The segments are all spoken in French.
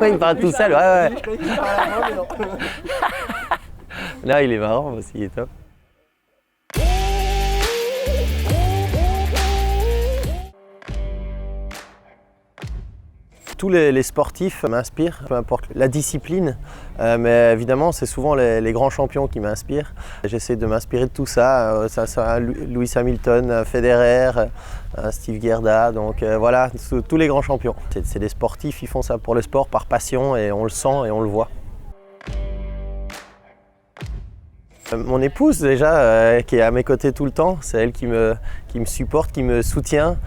Oui, il parle tout seul, ouais. Là, il est marrant aussi, il est top. Tous les sportifs m'inspirent, peu importe la discipline, mais évidemment c'est souvent les grands champions qui m'inspirent. J'essaie de m'inspirer de tout ça, Lewis Hamilton, Federer, Steve Gerda, donc voilà, tous les grands champions. C'est des sportifs, ils font ça pour le sport, par passion, et on le sent et on le voit. Mon épouse déjà, qui est à mes côtés tout le temps, c'est elle qui me supporte, qui me soutient,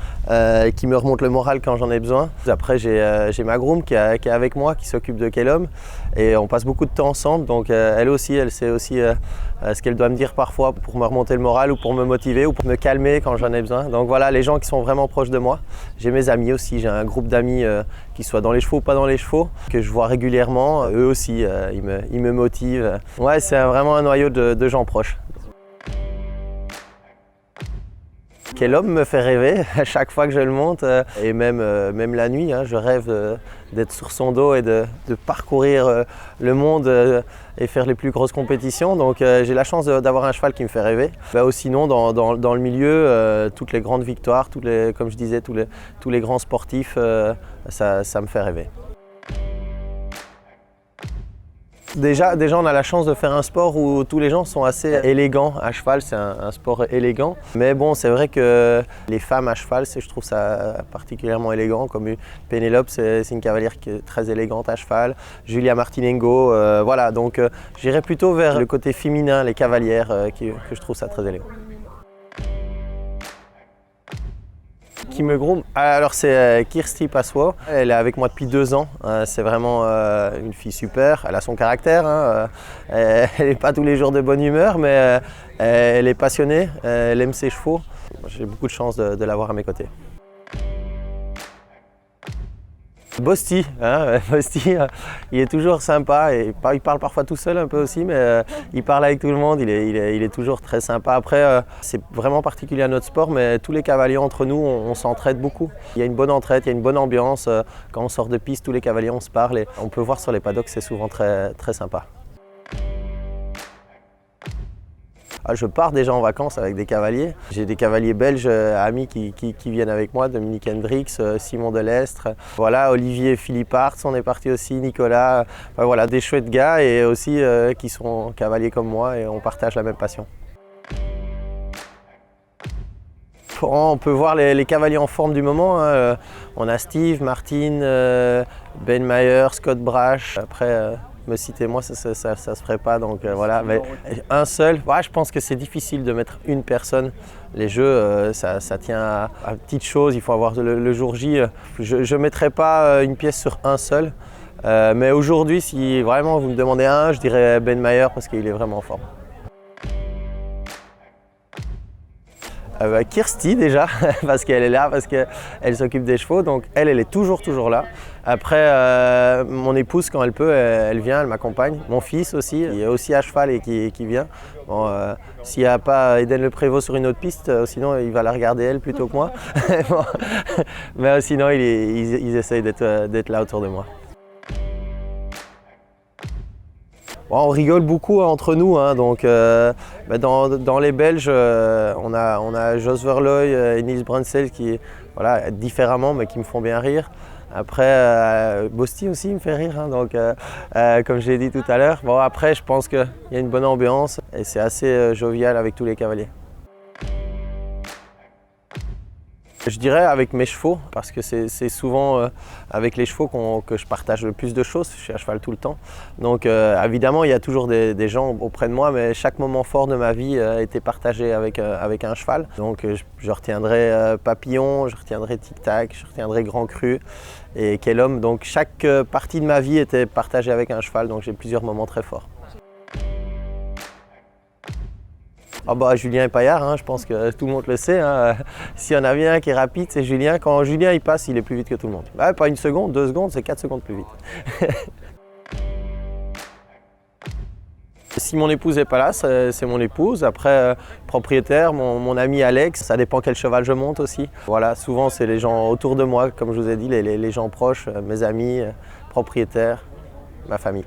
qui me remonte le moral quand j'en ai besoin. Après j'ai ma groom qui est avec moi, qui s'occupe de Kellom, et on passe beaucoup de temps ensemble, donc elle sait aussi ce qu'elle doit me dire parfois pour me remonter le moral ou pour me motiver ou pour me calmer quand j'en ai besoin. Donc voilà, les gens qui sont vraiment proches de moi. J'ai mes amis aussi, j'ai un groupe d'amis qui soient dans les chevaux ou pas dans les chevaux, que je vois régulièrement. Eux aussi, ils me motivent. Ouais, c'est vraiment un noyau de gens proches. Kellom me fait rêver à chaque fois que je le monte, et même la nuit, je rêve d'être sur son dos et de parcourir le monde et faire les plus grosses compétitions. Donc j'ai la chance d'avoir un cheval qui me fait rêver. Sinon dans le milieu, toutes les grandes victoires, comme je disais, tous les grands sportifs, ça me fait rêver. Déjà, on a la chance de faire un sport où tous les gens sont assez élégants à cheval, c'est un sport élégant. Mais bon, c'est vrai que les femmes à cheval, je trouve ça particulièrement élégant. Comme Pénélope, c'est une cavalière qui est très élégante à cheval. Julia Martinengo, voilà. Donc j'irais plutôt vers le côté féminin, les cavalières, que je trouve ça très élégant. Qui me groom. Alors c'est Kirsty Passow, elle est avec moi depuis 2 ans, c'est vraiment une fille super, elle a son caractère, elle n'est pas tous les jours de bonne humeur, mais elle est passionnée, elle aime ses chevaux. J'ai beaucoup de chance de l'avoir à mes côtés. Bosti, il est toujours sympa, et il parle parfois tout seul un peu aussi, mais il parle avec tout le monde, il est toujours très sympa. Après, c'est vraiment particulier à notre sport, mais tous les cavaliers entre nous, on s'entraide beaucoup. Il y a une bonne entraide, il y a une bonne ambiance. Quand on sort de piste, tous les cavaliers, on se parle, et on peut voir sur les paddocks, c'est souvent très, très sympa. Je pars déjà en vacances avec des cavaliers. J'ai des cavaliers belges amis qui viennent avec moi, Dominique Hendrix, Simon Delestre. Voilà, Olivier Philippart, on est parti aussi, Nicolas. Voilà, des chouettes gars et aussi qui sont cavaliers comme moi et on partage la même passion. On peut voir les cavaliers en forme du moment. On a Steve, Martin, Ben Mayer, Scott Brash. Après, me citer moi, ça se ferait pas, donc voilà. Mais un seul, je pense que c'est difficile de mettre une personne. Les jeux, ça tient à petites choses, il faut avoir le jour J. Je ne mettrais pas une pièce sur un seul, mais aujourd'hui, si vraiment vous me demandez un, je dirais Ben Mayer parce qu'il est vraiment en forme. Kirsty déjà, parce qu'elle est là, parce qu'elle s'occupe des chevaux, donc elle est toujours là. Après, mon épouse, quand elle peut, elle vient, elle m'accompagne. Mon fils aussi, il est aussi à cheval et qui vient. Bon, s'il n'y a pas Eden Le Prévost sur une autre piste, sinon il va la regarder elle plutôt que moi. Bon, mais sinon, ils essayent d'être là autour de moi. Bon, on rigole beaucoup entre nous, donc dans les Belges, on a Jos Verlooy et Niels Brunsell qui, voilà, différemment, mais qui me font bien rire. Après, Bosti aussi me fait rire, donc comme je l'ai dit tout à l'heure. Bon, après, je pense qu'il y a une bonne ambiance et c'est assez jovial avec tous les cavaliers. Je dirais avec mes chevaux, parce que c'est souvent avec les chevaux que je partage le plus de choses. Je suis à cheval tout le temps. Donc évidemment, il y a toujours des gens auprès de moi, mais chaque moment fort de ma vie a été partagé avec un cheval. Donc je retiendrai Papillon, je retiendrai Tic Tac, je retiendrai Grand Cru et Kellom. Donc chaque partie de ma vie était partagée avec un cheval, donc j'ai plusieurs moments très forts. Julien et Paillard, je pense que tout le monde le sait. S'il y en a un qui est rapide, c'est Julien. Quand Julien il passe, il est plus vite que tout le monde. Pas 1 seconde, 2 secondes, c'est 4 secondes plus vite. Si mon épouse n'est pas là, c'est mon épouse. Après, propriétaire, mon ami Alex, ça dépend quel cheval je monte aussi. Voilà, souvent c'est les gens autour de moi, comme je vous ai dit, les gens proches, mes amis, propriétaires, ma famille.